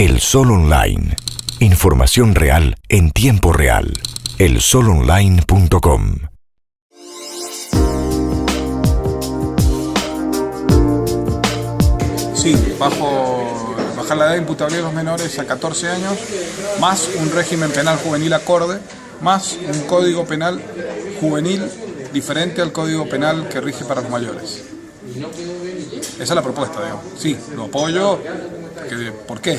El Sol Online. Información real en tiempo real. elsolonline.com. Sí, bajar la edad de imputabilidad de los menores a 14 años, más un régimen penal juvenil acorde, más un código penal juvenil diferente al código penal que rige para los mayores. Esa es la propuesta, digamos. Sí, lo apoyo. ¿Por qué?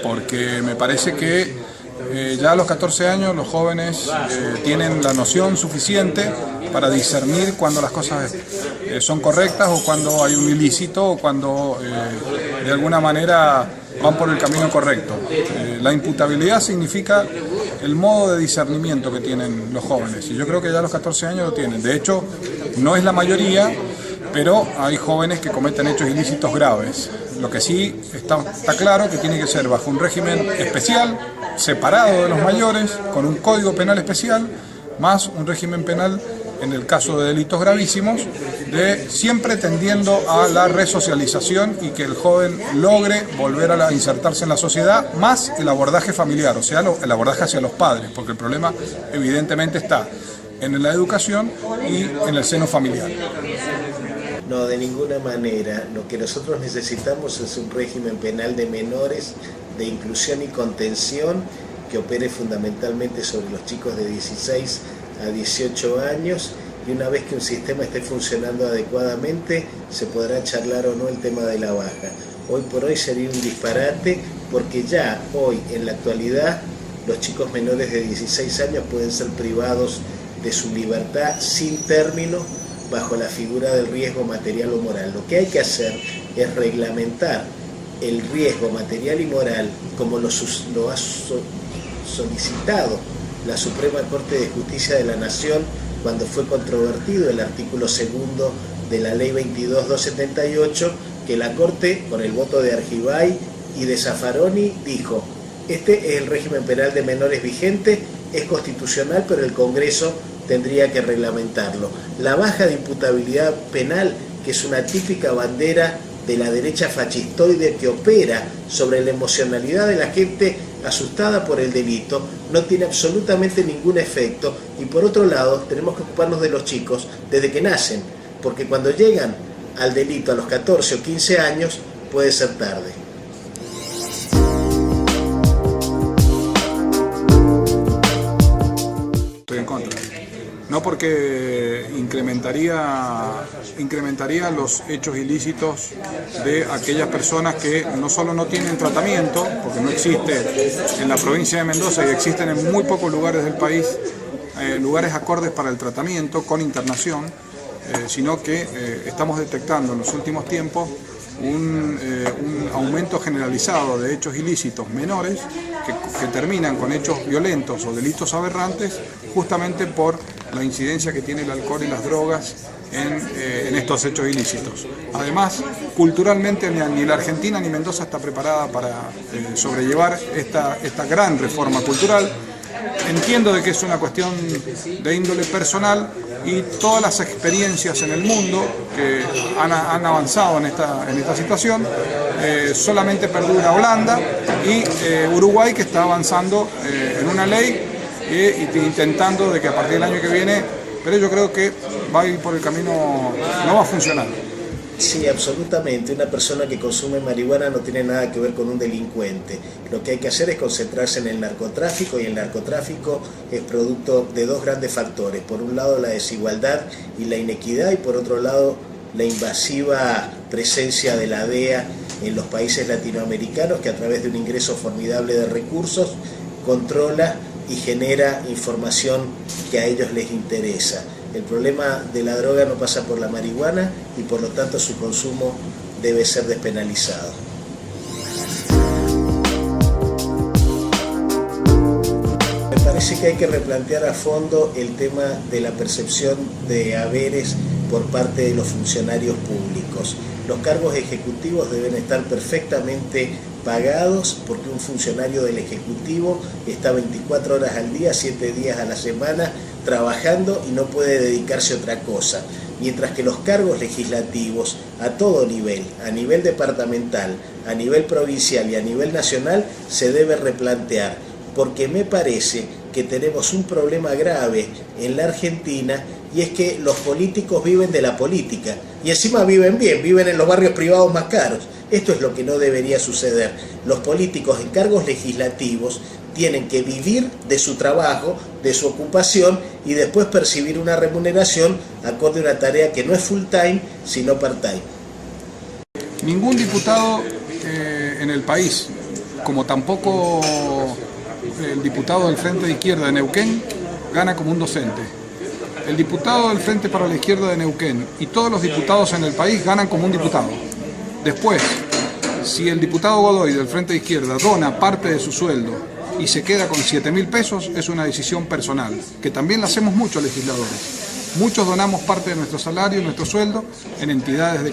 Porque me parece que ya a los 14 años los jóvenes tienen la noción suficiente para discernir cuando las cosas son correctas o cuando hay un ilícito o cuando de alguna manera van por el camino correcto. La imputabilidad significa el modo de discernimiento que tienen los jóvenes y yo creo que ya a los 14 años lo tienen. De hecho, no es la mayoría, pero hay jóvenes que cometen hechos ilícitos graves. Lo que sí está claro que tiene que ser bajo un régimen especial, separado de los mayores, con un código penal especial, más un régimen penal en el caso de delitos gravísimos, siempre tendiendo a la resocialización y que el joven logre volver a insertarse en la sociedad, más el abordaje familiar, o sea, el abordaje hacia los padres, porque el problema evidentemente está en la educación y en el seno familiar. No, de ninguna manera. Lo que nosotros necesitamos es un régimen penal de menores, de inclusión y contención, que opere fundamentalmente sobre los chicos de 16 a 18 años, y una vez que un sistema esté funcionando adecuadamente, se podrá charlar o no el tema de la baja. Hoy por hoy sería un disparate, porque ya hoy, en la actualidad, los chicos menores de 16 años pueden ser privados de su libertad sin término, bajo la figura del riesgo material o moral. Lo que hay que hacer es reglamentar el riesgo material y moral como lo ha solicitado la Suprema Corte de Justicia de la Nación cuando fue controvertido el artículo 2 de la Ley 22.278, que la Corte, con el voto de Argibay y de Zaffaroni, dijo: este es el régimen penal de menores vigente, es constitucional, pero el Congreso tendría que reglamentarlo. La baja de imputabilidad penal, que es una típica bandera de la derecha fascistoide que opera sobre la emocionalidad de la gente asustada por el delito, no tiene absolutamente ningún efecto. Y por otro lado, tenemos que ocuparnos de los chicos desde que nacen, porque cuando llegan al delito a los 14 o 15 años puede ser tarde. Estoy en contra. No, porque incrementaría los hechos ilícitos de aquellas personas que no solo no tienen tratamiento, porque no existe en la provincia de Mendoza y existen en muy pocos lugares del país lugares acordes para el tratamiento con internación, sino que estamos detectando en los últimos tiempos un aumento generalizado de hechos ilícitos menores que terminan con hechos violentos o delitos aberrantes, justamente por la incidencia que tiene el alcohol y las drogas en estos hechos ilícitos. Además, culturalmente ni la Argentina ni Mendoza está preparada para sobrellevar esta gran reforma cultural. Entiendo de que es una cuestión de índole personal y todas las experiencias en el mundo que han avanzado en esta situación, solamente perdura Holanda y Uruguay, que está avanzando en una ley intentando de que a partir del año que viene, pero yo creo que va a ir por el camino, no va a funcionar. Sí, absolutamente. Una persona que consume marihuana no tiene nada que ver con un delincuente. Lo que hay que hacer es concentrarse en el narcotráfico, y el narcotráfico es producto de dos grandes factores. Por un lado, la desigualdad y la inequidad, y por otro lado, la invasiva presencia de la DEA en los países latinoamericanos, que a través de un ingreso formidable de recursos controla y genera información que a ellos les interesa. El problema de la droga no pasa por la marihuana y por lo tanto su consumo debe ser despenalizado. Me parece que hay que replantear a fondo el tema de la percepción de haberes por parte de los funcionarios públicos. Los cargos ejecutivos deben estar perfectamente pagados, porque un funcionario del Ejecutivo está 24 horas al día, 7 días a la semana trabajando y no puede dedicarse a otra cosa. mientras que los cargos legislativos a todo nivel, a nivel departamental, a nivel provincial y a nivel nacional, se debe replantear, porque me parece que tenemos un problema grave en la Argentina, y es que los políticos viven de la política, y encima viven bien, viven en los barrios privados más caros. Esto es lo que no debería suceder. Los políticos en cargos legislativos tienen que vivir de su trabajo, de su ocupación, y después percibir una remuneración acorde a una tarea que no es full time, sino part time. Ningún diputado en el país, como tampoco el diputado del Frente de Izquierda de Neuquén, gana como un docente. El diputado del Frente para la Izquierda de Neuquén y todos los diputados en el país ganan como un diputado. Después, si el diputado Godoy del Frente de Izquierda dona parte de su sueldo y se queda con 7.000 pesos, es una decisión personal, que también la hacemos muchos legisladores. Muchos donamos parte de nuestro salario, nuestro sueldo, en entidades,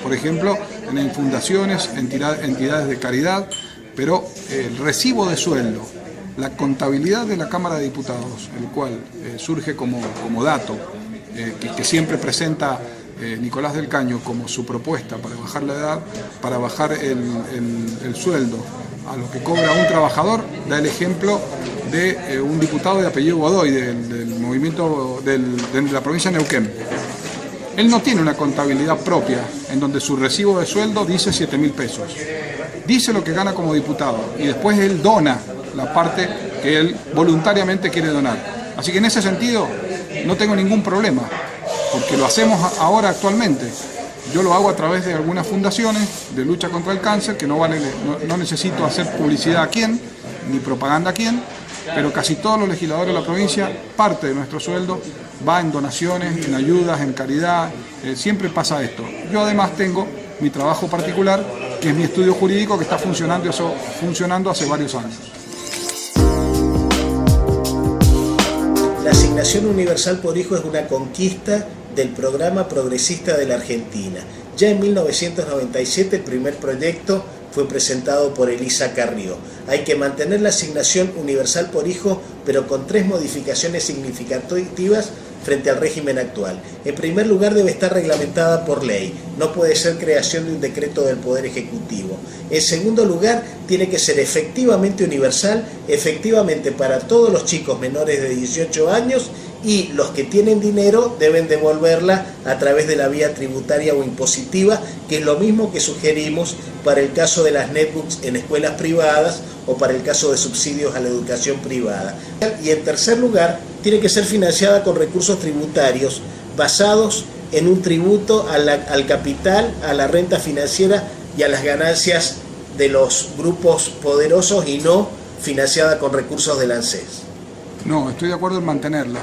por ejemplo, en fundaciones, entidades de caridad, pero el recibo de sueldo, la contabilidad de la Cámara de Diputados, el cual surge como dato, que siempre presenta Nicolás del Caño como su propuesta para bajar la edad, para bajar el sueldo a lo que cobra un trabajador, da el ejemplo de un diputado de apellido Godoy, del movimiento de la provincia de Neuquén. Él no tiene una contabilidad propia en donde su recibo de sueldo dice 7.000 pesos. Dice lo que gana como diputado y después él dona la parte que él voluntariamente quiere donar. Así que en ese sentido no tengo ningún problema, porque lo hacemos ahora actualmente. Yo lo hago a través de algunas fundaciones de lucha contra el cáncer, que no necesito hacer publicidad a quién, ni propaganda a quién, pero casi todos los legisladores de la provincia, parte de nuestro sueldo va en donaciones, en ayudas, en caridad, siempre pasa esto. Yo además tengo mi trabajo particular, que es mi estudio jurídico, que está funcionando hace varios años. La asignación universal por hijo es una conquista del programa progresista de la Argentina. Ya en 1997 el primer proyecto fue presentado por Elisa Carrió. Hay que mantener la asignación universal por hijo, pero con 3 modificaciones significativas frente al régimen actual. En primer lugar, debe estar reglamentada por ley, no puede ser creación de un decreto del Poder Ejecutivo. En segundo lugar, tiene que ser efectivamente universal, efectivamente para todos los chicos menores de 18 años, y los que tienen dinero deben devolverla a través de la vía tributaria o impositiva, que es lo mismo que sugerimos para el caso de las netbooks en escuelas privadas o para el caso de subsidios a la educación privada. Y en tercer lugar, tiene que ser financiada con recursos tributarios basados en un tributo al capital, a la renta financiera y a las ganancias de los grupos poderosos, y no financiada con recursos del ANSES. No, estoy de acuerdo en mantenerla,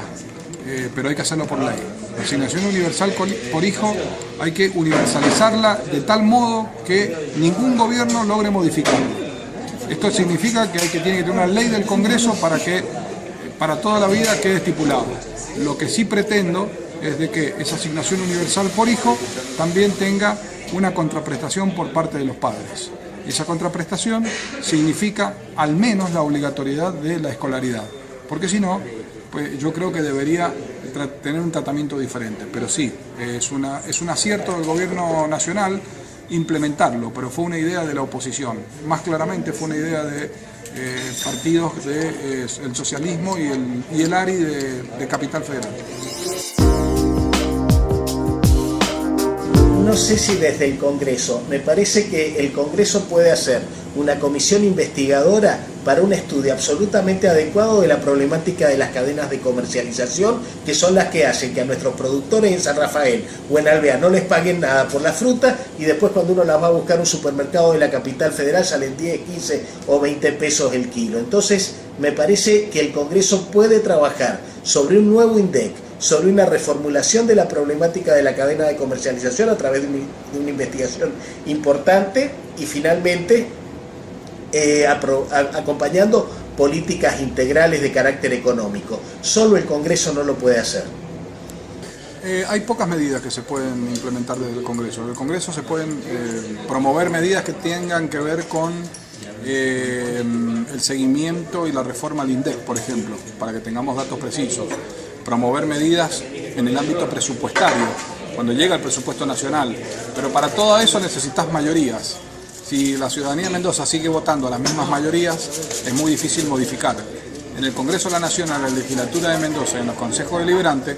pero hay que hacerlo por ley. La asignación universal por hijo hay que universalizarla de tal modo que ningún gobierno logre modificarla. Esto significa que tiene que tener una ley del Congreso para que para toda la vida quede estipulado. Lo que sí pretendo es de que esa asignación universal por hijo también tenga una contraprestación por parte de los padres. Esa contraprestación significa al menos la obligatoriedad de la escolaridad, porque si no, pues yo creo que debería tener un tratamiento diferente. Pero sí, es un acierto del gobierno nacional implementarlo, pero fue una idea de la oposición. Más claramente fue una idea de partidos del socialismo y el ARI de Capital Federal. No sé si desde el Congreso, me parece que el Congreso puede hacer una comisión investigadora para un estudio absolutamente adecuado de la problemática de las cadenas de comercialización, que son las que hacen que a nuestros productores en San Rafael o en Alvear no les paguen nada por la fruta, y después cuando uno las va a buscar a un supermercado de la Capital Federal salen 10, 15 o 20 pesos el kilo. Entonces me parece que el Congreso puede trabajar sobre un nuevo INDEC, sobre una reformulación de la problemática de la cadena de comercialización a través de una investigación importante, y finalmente acompañando políticas integrales de carácter económico. Solo el Congreso no lo puede hacer. Hay pocas medidas que se pueden implementar desde el Congreso. Desde el Congreso se pueden promover medidas que tengan que ver con el seguimiento y la reforma al INDEC, por ejemplo, para que tengamos datos precisos. Promover medidas en el ámbito presupuestario, cuando llega el presupuesto nacional. Pero para todo eso necesitas mayorías. Si la ciudadanía de Mendoza sigue votando a las mismas mayorías, es muy difícil modificar. En el Congreso de la Nación, en la legislatura de Mendoza y en los consejos deliberantes,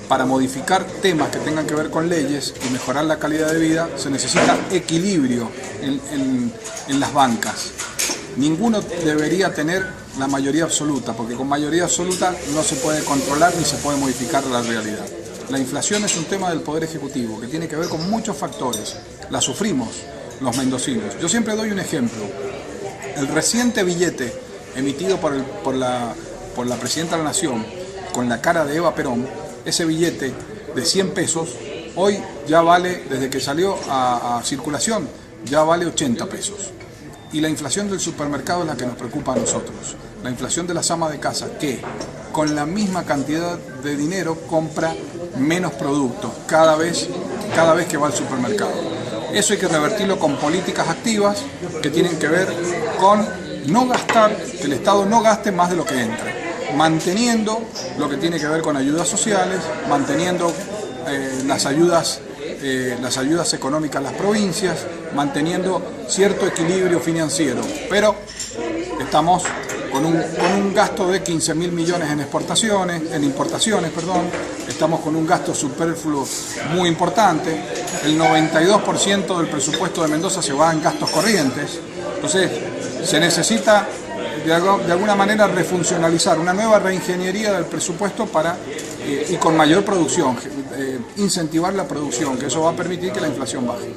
para modificar temas que tengan que ver con leyes y mejorar la calidad de vida, se necesita equilibrio en las bancas. Ninguno debería tener la mayoría absoluta, porque con mayoría absoluta no se puede controlar ni se puede modificar la realidad. La inflación es un tema del Poder Ejecutivo que tiene que ver con muchos factores. La sufrimos los mendocinos. Yo siempre doy un ejemplo. El reciente billete emitido por la Presidenta de la Nación con la cara de Eva Perón, ese billete de 100 pesos, hoy ya vale, desde que salió a circulación, ya vale 80 pesos. Y la inflación del supermercado es la que nos preocupa a nosotros. La inflación de las amas de casa, que con la misma cantidad de dinero compra menos productos cada vez que va al supermercado. Eso hay que revertirlo con políticas activas que tienen que ver con no gastar, que el Estado no gaste más de lo que entra, manteniendo lo que tiene que ver con ayudas sociales, manteniendo las ayudas económicas a las provincias, manteniendo cierto equilibrio financiero, pero estamos con un gasto de 15.000 millones en importaciones, estamos con un gasto superfluo muy importante, el 92% del presupuesto de Mendoza se va en gastos corrientes, entonces se necesita de alguna manera refuncionalizar, una nueva reingeniería del presupuesto y con mayor producción, incentivar la producción, que eso va a permitir que la inflación baje.